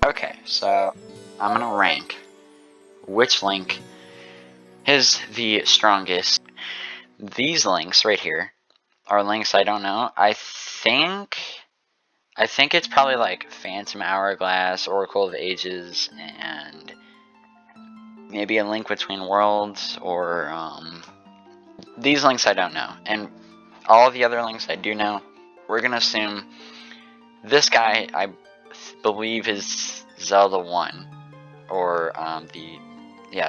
Okay, so I'm gonna rank which link is the strongest. These links right here are links I don't know. I think it's probably like Phantom Hourglass, Oracle of Ages, and maybe a Link Between Worlds, or these links I don't know. And all the other links I do know. We're gonna assume this guy I believe is Zelda 1, or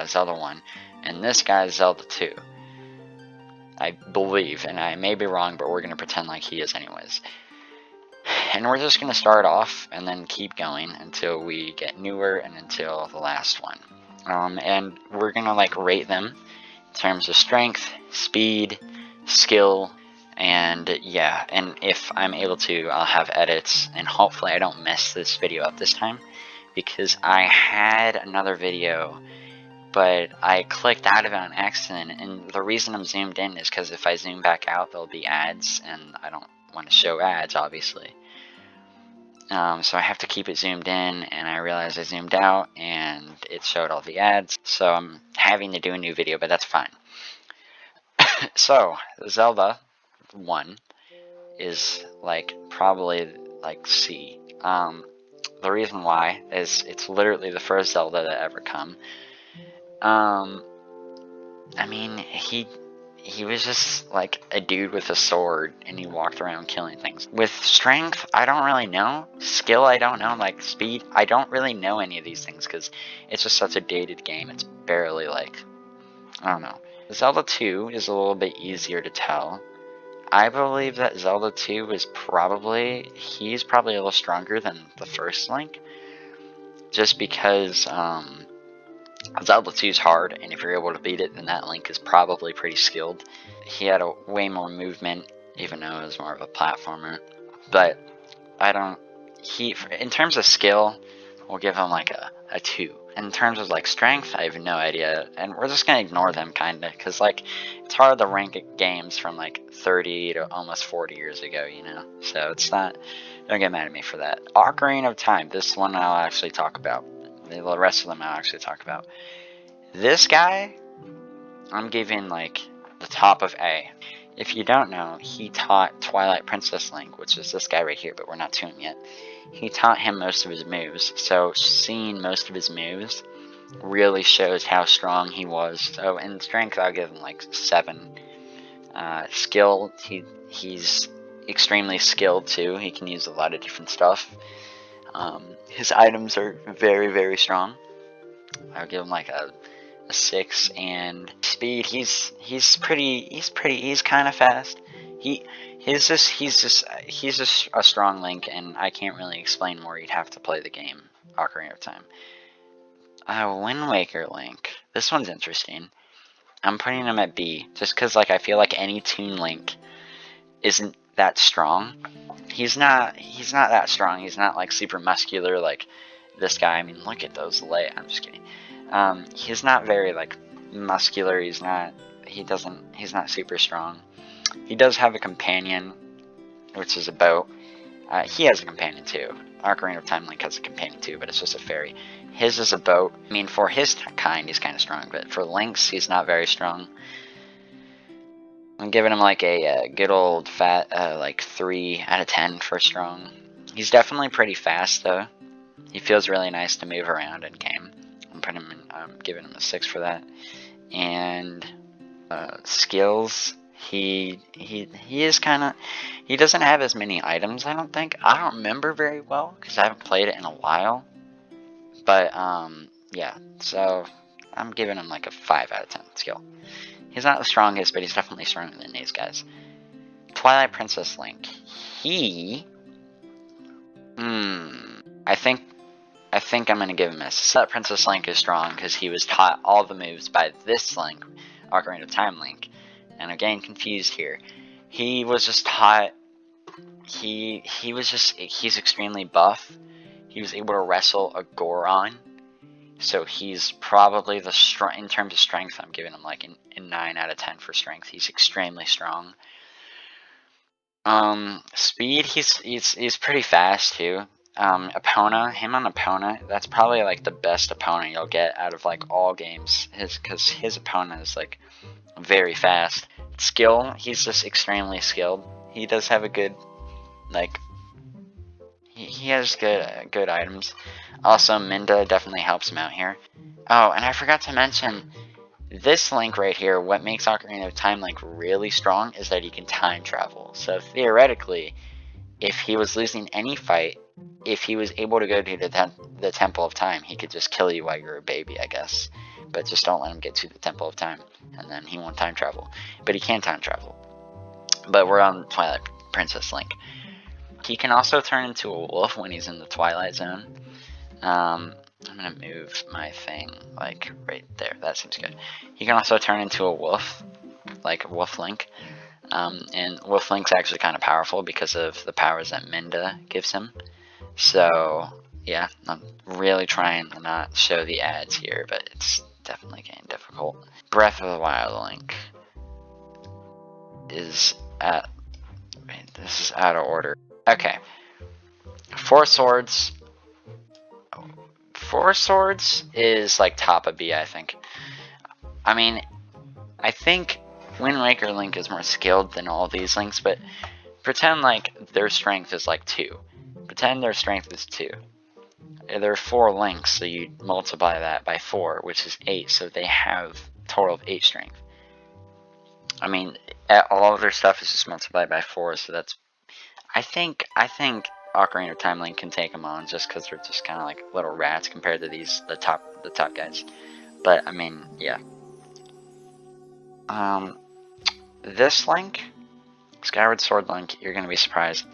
Zelda 1, and this guy is Zelda 2. I believe, and I may be wrong, but we're going to pretend like he is anyways. And we're just going to start off and then keep going until we get newer and until the last one. And we're going to like rate them in terms of strength, speed, skill, and yeah, and if I'm able to, I'll have edits, and hopefully I don't mess this video up this time, because I had another video, but I clicked out of it on accident, and the reason I'm zoomed in is because if I zoom back out, there'll be ads, and I don't want to show ads, obviously. So I have to keep it zoomed in, and I realized I zoomed out, and it showed all the ads, so I'm having to do a new video, but that's fine. So, Zelda 1 is like probably like C. The reason why is it's literally the first Zelda to ever come. I mean, he was just like a dude with a sword, and he walked around killing things. With strength, I don't really know. Skill, I don't know. Like speed, I don't really know any of these things because it's just such a dated game. It's barely like, I don't know. Zelda 2 is a little bit easier to tell. I believe that Zelda 2 is he's probably a little stronger than the first Link, just because Zelda 2 is hard, and if you're able to beat it, then that Link is probably pretty skilled. He had a way more movement, even though it was more of a platformer, but in terms of skill, we'll give him like a 2. In terms of like strength, I have no idea, and we're just gonna ignore them kinda, cause like it's hard to rank games from like 30 to almost 40 years ago, you know. So it's not. Don't get mad at me for that. Ocarina of Time. This one I'll actually talk about. The rest of them I'll actually talk about. This guy, I'm giving like the top of A. If you don't know, he taught Twilight Princess Link, which is this guy right here, but we're not to him yet. He taught him most of his moves, so seeing most of his moves really shows how strong he was. So in strength, I'll give him like 7. Skill, he's extremely skilled too. He can use a lot of different stuff. His items are very, very strong. I'll give him like a 6. And speed, he's kind of fast. He's just a strong Link, and I can't really explain more. You'd have to play the game Ocarina of Time. Wind Waker Link. This one's interesting. I'm putting him at B, just because like I feel like any Toon Link isn't that strong. He's not that strong. He's not like super muscular like this guy. I mean, look at those legs. I'm just kidding. He's not very like muscular. He's not super strong. He does have a companion, which is a boat. He has a companion too. Ocarina of Time Link has a companion too, but it's just a fairy. His is a boat. I mean, for his kind, he's kind of strong, but for Link's, he's not very strong. I'm giving him like a good old fat like 3 out of 10 for strong. He's definitely pretty fast though. He feels really nice to move around in game. I'm giving him a 6 for that. And skills, he is kind of, he doesn't have as many items, I don't think. I don't remember very well because I haven't played it in a while. But yeah, so I'm giving him like a 5 out of 10 skill. He's not the strongest, but he's definitely stronger than these guys. Twilight Princess Link. I think I'm gonna give him a 6. That Princess Link is strong because he was taught all the moves by this Link, Ocarina of Time Link. And I'm getting confused here. He was just taught. He's extremely buff. He was able to wrestle a Goron. So he's probably in terms of strength, I'm giving him like a 9 out of 10 for strength. He's extremely strong. Speed, he's pretty fast too. Epona, him on Epona, that's probably like the best Epona you'll get out of like all games. Because his Epona is like very fast. Skill, he's just extremely skilled. He does have a good, like, he has good items. Also, Minda definitely helps him out here. Oh, and I forgot to mention, this Link right here, what makes Ocarina of Time Link really strong is that he can time travel. So theoretically, if he was losing any fight, if he was able to go to the Temple of Time, he could just kill you while you're a baby, I guess. But just don't let him get to the Temple of Time, and then he won't time travel. But he can time travel. But we're on Twilight Princess Link. He can also turn into a wolf when he's in the Twilight Zone. I'm gonna move my thing like right there. That seems good. He can also turn into a wolf, like Wolf Link. And Wolf Link's actually kind of powerful because of the powers that Minda gives him. So, yeah, I'm really trying to not show the ads here, but it's definitely getting difficult. Breath of the Wild Link is at... Wait, this is out of order. Okay. Four Swords. Four Swords is like top of B, I think. I mean, I think Wind Waker Link is more skilled than all these links, but pretend like their strength is like 2. Pretend their strength is 2. There are 4 links, so you multiply that by 4, which is 8, so they have a total of 8 strength. I mean, all of their stuff is just multiplied by 4, so that's... I think Ocarina of Time Link can take them on just because they're just kind of like little rats compared to the top guys. But, I mean, yeah. This Link, Skyward Sword Link, you're going to be surprised,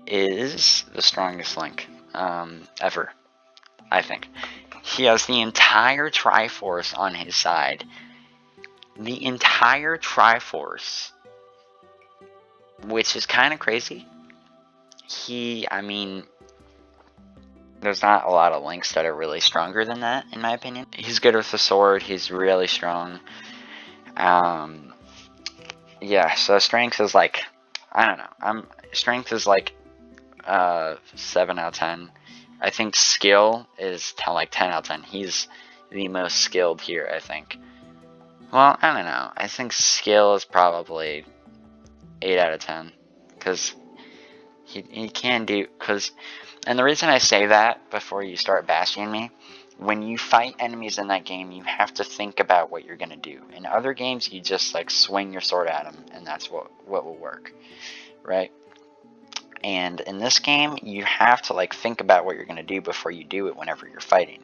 is the strongest Link ever, I think. He has the entire Triforce on his side. The entire Triforce, which is kind of crazy. I mean, there's not a lot of Links that are really stronger than that, in my opinion. He's good with the sword, he's really strong. Yeah, so strength is like, I don't know, strength is like 7 out of 10. I think skill is like 10 out of 10. He's the most skilled here, I think. Well, I don't know. I think skill is probably 8 out of 10. Because he can do... And the reason I say that before you start bashing me, when you fight enemies in that game, you have to think about what you're going to do. In other games, you just like swing your sword at them, and that's what will work. Right? And in this game, you have to like think about what you're going to do before you do it whenever you're fighting.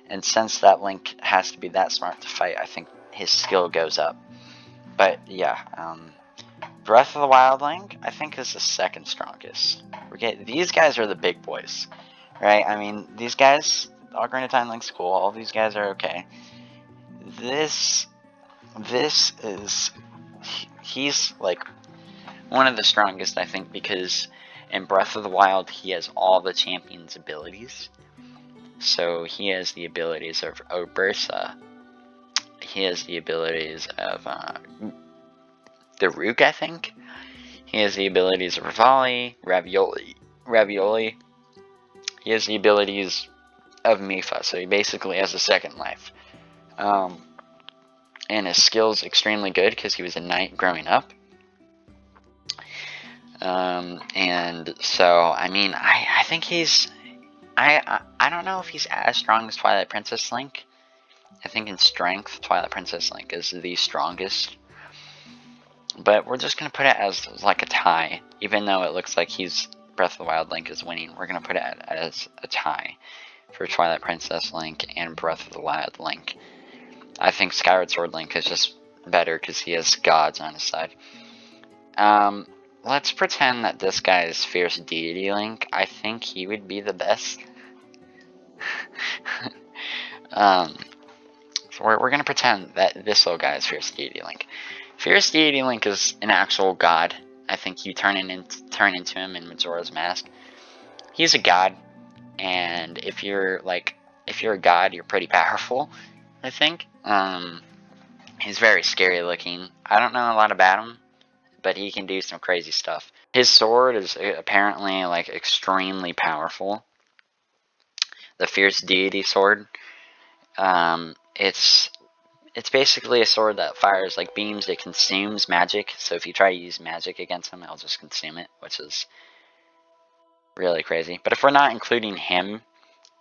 And since that Link has to be that smart to fight, I think his skill goes up. But yeah, Breath of the Wild Link, I think, is the second strongest. These guys are the big boys, right? I mean, these guys, Ocarina of Time Link's cool. All these guys are okay. This is, he's like one of the strongest, I think, because in Breath of the Wild, he has all the champion's abilities. So he has the abilities of Obersa. He has the abilities of the Rook, I think. He has the abilities of Ravioli. He has the abilities of Mifa, so he basically has a second life. And his skill's extremely good because he was a knight growing up. And so, I mean, I think he's... I don't know if he's as strong as Twilight Princess Link. I think in strength, Twilight Princess Link is the strongest. But we're just going to put it as like a tie. Even though it looks like Breath of the Wild Link is winning, we're going to put it as a tie for Twilight Princess Link and Breath of the Wild Link. I think Skyward Sword Link is just better because he has gods on his side. Let's pretend that this guy is Fierce Deity Link. I think he would be the best. So we're going to pretend that this little guy is Fierce Deity Link. Fierce Deity Link is an actual god. I think you turn into him in Majora's Mask. He's a god, and if you're a god, you're pretty powerful, I think. He's very scary looking. I don't know a lot about him, but he can do some crazy stuff. His sword is apparently like extremely powerful. The Fierce Deity sword. It's basically a sword that fires like beams. It consumes magic. So if you try to use magic against him, it'll just consume it, which is really crazy. But if we're not including him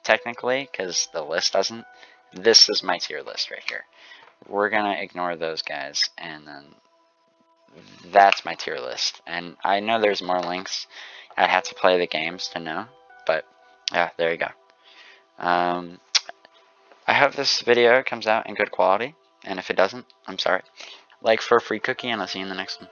technically, because the list doesn't, this is my tier list right here. We're gonna ignore those guys, and then that's my tier list. And I know there's more links. I have to play the games to know, but yeah, there you go. I hope this video comes out in good quality, and if it doesn't, I'm sorry. Like for a free cookie, and I'll see you in the next one.